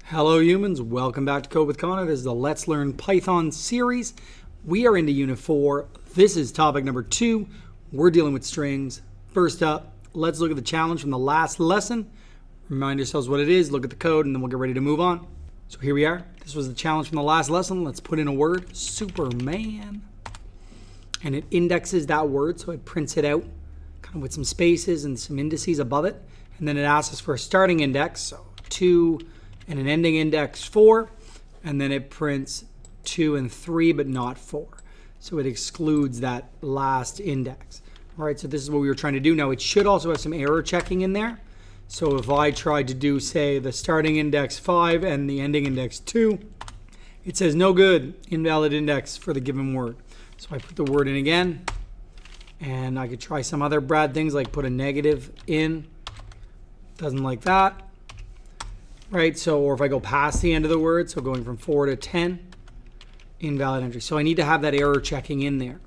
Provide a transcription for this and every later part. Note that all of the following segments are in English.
Hello humans, welcome back to Code with Connor. This is the Let's Learn Python series. We are into Unit 4. This is topic number 2. We're dealing with strings. First up, let's look at the challenge from the last lesson. Remind yourselves what it is, look at the code, and then we'll get ready to move on. So here we are. This was the challenge from the last lesson. Let's put in a word, Superman. And it indexes that word, so it prints it out kind of with some spaces and some indices above it. And then it asks us for a starting index, so 2 and an ending index 4, and then it prints 2 and 3 but not 4. So it excludes that last index. All right, so this is what we were trying to do. Now it should also have some error checking in there. So if I tried to do, say, the starting index 5 and the ending index 2, it says no good, invalid index for the given word. So I put the word in again, and I could try some other bad things like put a negative in. Doesn't like that. Right, so, or if I go past the end of the word, so going from 4 to 10, invalid entry. So I need to have that error checking in there.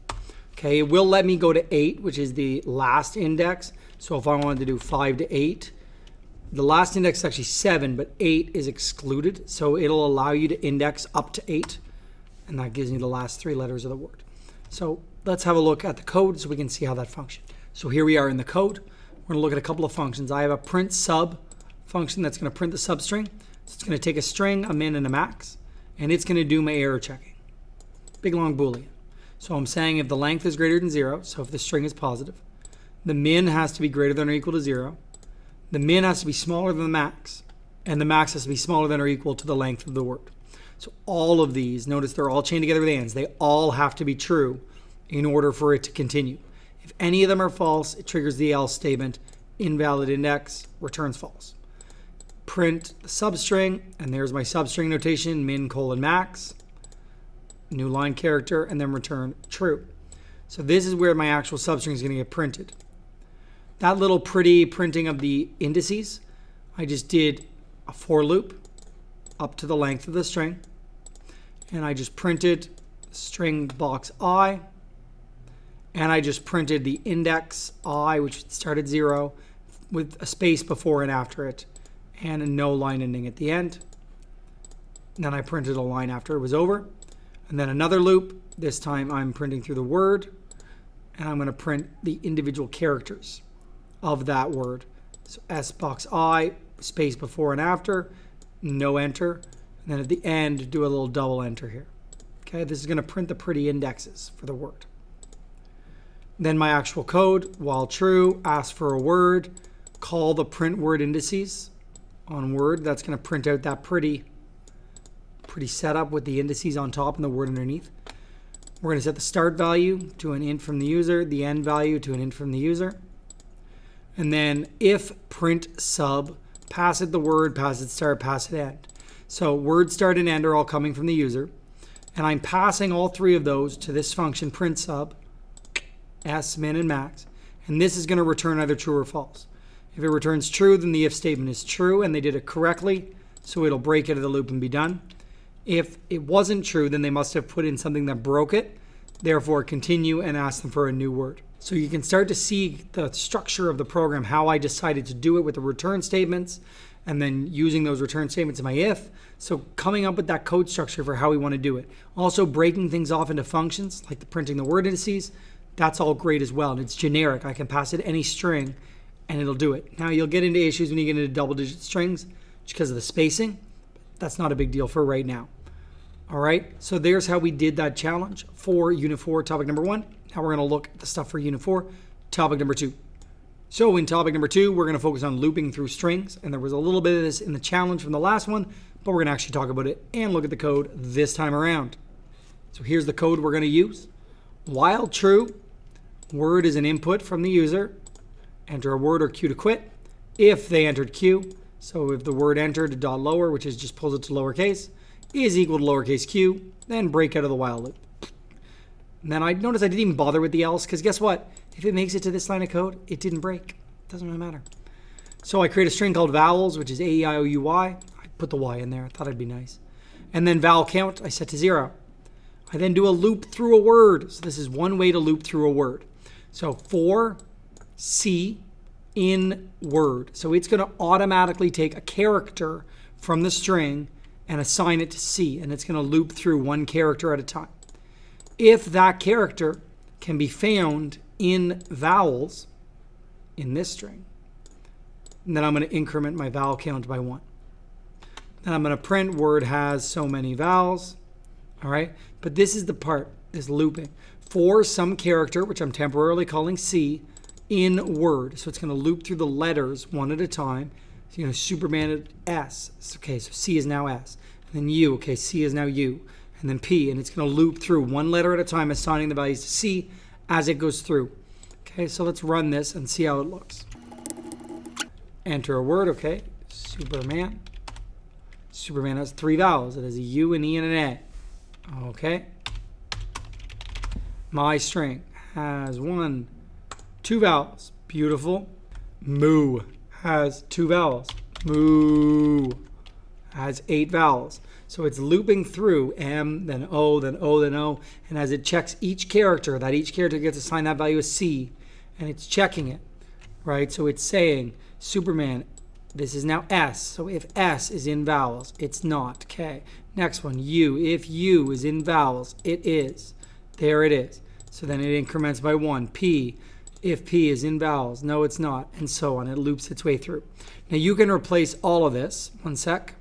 Okay, it will let me go to 8, which is the last index. So if I wanted to do 5 to 8, the last index is actually 7, but 8 is excluded. So it'll allow you to index up to 8, and that gives me the last 3 letters of the word. So let's have a look at the code so we can see how that functions. So here we are in the code. We're going to look at a couple of functions. I have a print sub function that's going to print the substring. So it's going to take a string, a min, and a max, and it's going to do my error checking. Big long Boolean. So I'm saying if the length is greater than 0, so if the string is positive, the min has to be greater than or equal to 0, the min has to be smaller than the max, and the max has to be smaller than or equal to the length of the word. So all of these, notice they're all chained together with ands. They all have to be true in order for it to continue. If any of them are false, it triggers the else statement, invalid index, returns false. Print the substring, and there's my substring notation, min colon max, new line character, and then return true. So this is where my actual substring is going to get printed. That little pretty printing of the indices, I just did a for loop up to the length of the string, and I just printed string box I, and I just printed the index I, which started 0, with a space before and after it, and a no line ending at the end. And then I printed a line after it was over. And then another loop. This time I'm printing through the word, and I'm going to print the individual characters of that word. So S box I, space before and after, no enter. And then at the end, do a little double enter here. Okay, this is going to print the pretty indexes for the word. Then my actual code, while true, ask for a word, call the print word indices on word. That's going to print out that pretty setup with the indices on top and the word underneath. We're going to set the start value to an int from the user, the end value to an int from the user. And then if print sub, pass it the word, pass it start, pass it end. So word, start, and end are all coming from the user. And I'm passing all 3 of those to this function print sub, s, min, and max. And this is going to return either true or false. If it returns true, then the if statement is true and they did it correctly, so it'll break out of the loop and be done. If it wasn't true, then they must have put in something that broke it. Therefore, continue and ask them for a new word. So you can start to see the structure of the program, how I decided to do it with the return statements, and then using those return statements in my if. So coming up with that code structure for how we want to do it. Also breaking things off into functions, like the printing the word indices, that's all great as well. And it's generic. I can pass it any string, and it'll do it. Now you'll get into issues when you get into double-digit strings because of the spacing. That's not a big deal for right now. All right, so there's how we did that challenge for Unit 4, topic number 1. Now we're going to look at the stuff for Unit 4, topic number 2. So in topic number 2, we're going to focus on looping through strings, and there was a little bit of this in the challenge from the last one, but we're going to actually talk about it and look at the code this time around. So here's the code we're going to use. While true, word is an input from the user. Enter a word or Q to quit. If they entered Q, so if the word entered dot lower, which is just pulls it to lowercase, is equal to lowercase q, then break out of the while loop. And then I notice I didn't even bother with the else, because guess what? If it makes it to this line of code, it didn't break. It doesn't really matter. So I create a string called vowels, which is A-E-I-O-U-Y. I put the Y in there. I thought it'd be nice. And then vowel count, I set to 0. I then do a loop through a word. So this is one way to loop through a word. So for C in word. So it's going to automatically take a character from the string and assign it to C, and it's going to loop through one character at a time. If that character can be found in vowels in this string, then I'm going to increment my vowel count by 1. Then I'm going to print word has so many vowels. All right, but this is the part, this looping. For some character, which I'm temporarily calling C, in word. So it's going to loop through the letters one at a time. So, Superman at S. Okay, so C is now S. And then U, okay, C is now U. And then P, and it's going to loop through one letter at a time, assigning the values to C as it goes through. Okay, so let's run this and see how it looks. Enter a word, okay, Superman. Superman has 3 vowels. It has a U, an E, and an A. Okay. My string has 1, 2 vowels. Beautiful. Moo has 2 vowels. Moo has 8 vowels. So it's looping through M, then O, then O, then O. And as it checks each character, each character gets assigned that value as C. And it's checking it, right? So it's saying, Superman, this is now S. So if S is in vowels, it's not. Okay. Next one, U. If U is in vowels, it is. There it is. So then it increments by 1. P. If P is in vowels, no, it's not. And so on. It loops its way through. Now you can replace all of this. One sec.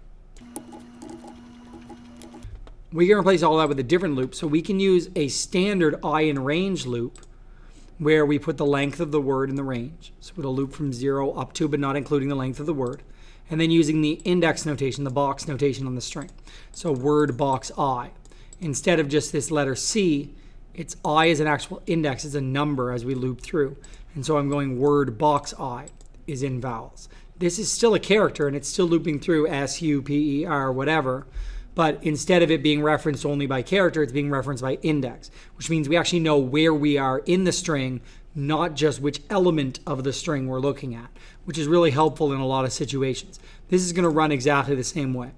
We can replace all that with a different loop. So we can use a standard I in range loop where we put the length of the word in the range. So it'll loop from 0 up to, but not including the length of the word. And then using the index notation, the box notation on the string. So word box I. Instead of just this letter C, it's I is an actual index, it's a number as we loop through. And so I'm going word box I is in vowels. This is still a character and it's still looping through S, U, P, E, R, whatever. But instead of it being referenced only by character, it's being referenced by index, which means we actually know where we are in the string, not just which element of the string we're looking at, which is really helpful in a lot of situations. This is going to run exactly the same way.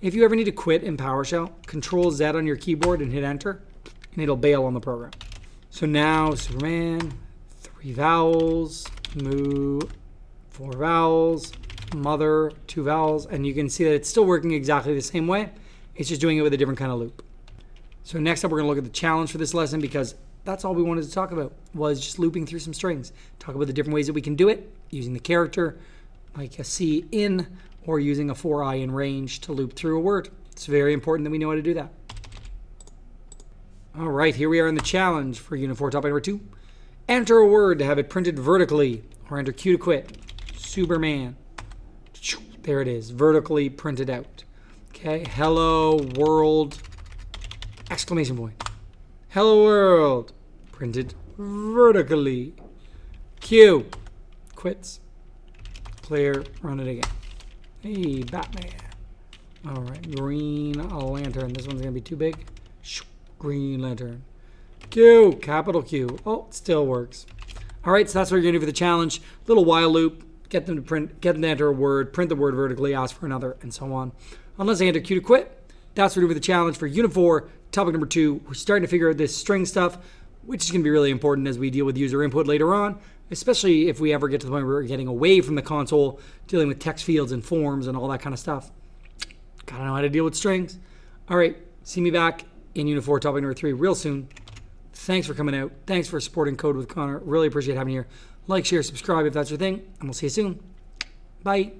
If you ever need to quit in PowerShell, Control Z on your keyboard and hit Enter, and it'll bail on the program. So now Superman, 3 vowels, Moo, 4 vowels, Mother, 2 vowels, and you can see that it's still working exactly the same way. It's just doing it with a different kind of loop. So next up, we're going to look at the challenge for this lesson because that's all we wanted to talk about was just looping through some strings. Talk about the different ways that we can do it using the character, like a C in, or using a 4i in range to loop through a word. It's very important that we know how to do that. All right, here we are in the challenge for Unit 4, topic number 2. Enter a word to have it printed vertically, or enter Q to quit. Superman. There it is, vertically printed out. Okay, hello world, exclamation point. Hello world, printed vertically. Q, quits. Clear, run it again. Hey, Batman. All right, green lantern. This one's gonna be too big. Green lantern. Q, capital Q. Oh, it still works. All right, so that's what you're gonna do for the challenge. Little while loop. Get them to print, get them to enter a word, print the word vertically, ask for another, and so on. Unless they enter Q to quit, that's what we do with the challenge for Unit 4, topic number 2. We're starting to figure out this string stuff, which is going to be really important as we deal with user input later on, especially if we ever get to the point where we're getting away from the console, dealing with text fields and forms and all that kind of stuff. Gotta know how to deal with strings. All right, see me back in Unit 4, topic number 3 real soon. Thanks for coming out. Thanks for supporting Code with Connor. Really appreciate having you here. Like, share, subscribe if that's your thing, and we'll see you soon. Bye.